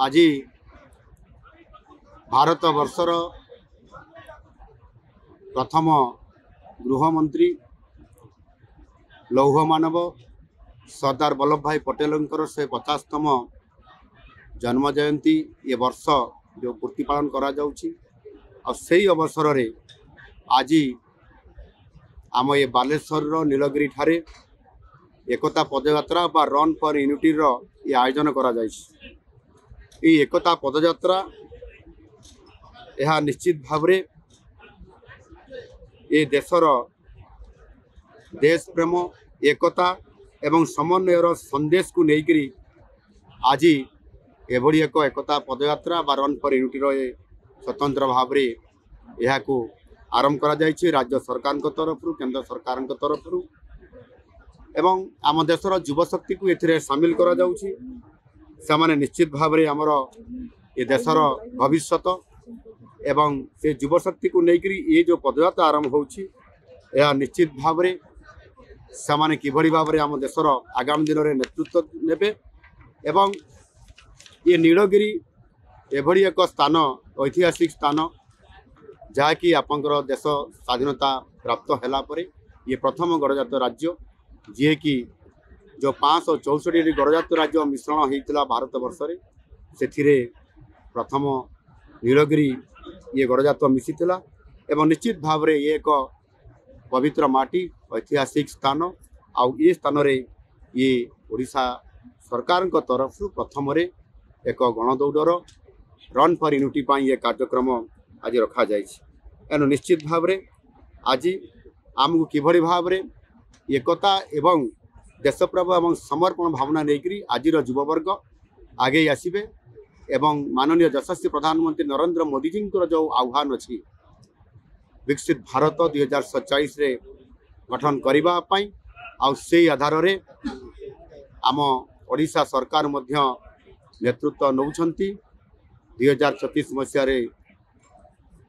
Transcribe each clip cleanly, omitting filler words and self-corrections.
आज भारत वर्षर प्रथम गृहमंत्री लौह मानव सरदार वल्लभ भाई पटेल से 50तम जन्म जयंती ये वर्ष जो पूर्ति पालन करा जाउछि और सही अवसर रे आज आम ये बालेश्वर नीलगिरी ठारे एकता पदयात्रा बा रन फॉर यूनिटी रो ये आयोजन करा जाइछि। ये एकता पदयात्रा यह निश्चित भाव ये देशर देश प्रेम एकता एवं समन्वयर संदेश को लेकर आज एभली एक एकता पदयात्रा बा रन फॉर यूनिटी रो स्वतंत्र भाव यह आरंभ करा जाइछि राज्य सरकार तरफ केंद्र सरकार तरफ एवं आम देशर युवशक्ति को एथिरे सामिल करा जाउछि। से निश्चित भाव आमर ये देशर भविष्यत एवं से युवशक्ति को लेकर ये जो पदयात्रा आरंभ होछि यह निश्चित भाव से किभली भाव आम देशर आगामी दिन में नेतृत्व नेबे एवं ये नीलगिरी एभली एक स्थान ऐतिहासिक स्थान जहाँकि आपंकर देश स्वाधीनता प्राप्त हैला परे ये प्रथम गणजात राज्य जी कि जो 564 गणजात राज्य मिश्रण होता भारत वर्ष से प्रथम नीलगिरी ये गणजात मिशीला एवं निश्चित भाव ये एक पवित्र माटी ऐतिहासिक स्थान आउ ये स्थान रे ये ओडिशा सरकार तरफ प्रथम एक गणदौड़ रन फॉर यूनिटी ये कार्यक्रम आज रखा जाइछि। एनु निश्चित भाव आज आमको किभली भाव एकता एवं देशप्रेम एवं समर्पण भावना लेकर आज युववर्ग आगे आसबे एवं माननीय यशस्वी प्रधानमंत्री नरेंद्र मोदी जी जो आह्वान अच्छी विकसित भारत 2047 रे गठन करने से आधार रे आम ओडिशा सरकार मध्य नेतृत्व नौछंती 2036 मसीह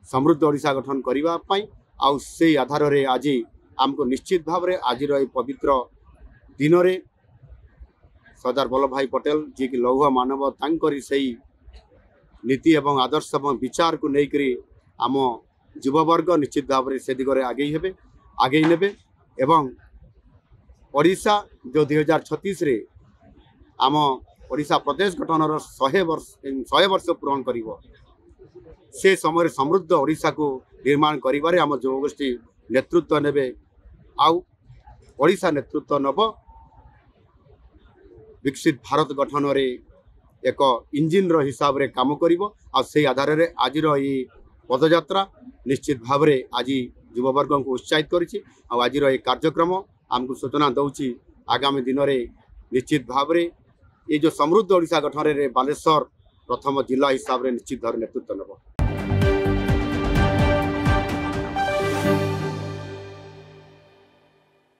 समृद्ध ओडिशा गठन करने से आधार रे आज आमको निश्चित भाव आज पवित्र दिन रे सरदार वल्लभ भाई पटेल जी की लौह मानव तांकरी सही नीति एवं आदर्श एवं विचार को लेकर आम युववर्ग निश्चित भाव से दिगरे आगे नेबे एवं ओडिशा जो 2036 रे आम ओडिशा प्रदेश गठन 100 वर्ष पूरण करिवो से समय समृद्ध ओडिशा को निर्माण करिबारे आम युवगोष्ठी नेतृत्व नेबे आउ ओडिशा नेतृत्व नब विकसित भारत गठन रे एक इंजिन हिसाब रे काम करिवो आ से आधार रे आज ये पदयात्रा निश्चित भाव आज युववर्ग को उत्साहित करिछि आ आज ये कार्यक्रम आमको सूचना दउछि आगामी दिन रे निश्चित भाव ये जो समृद्ध ओडिशा गठन रे बालेश्वर प्रथम जिला हिसाब रे निश्चित भाव नेतृत्व नब।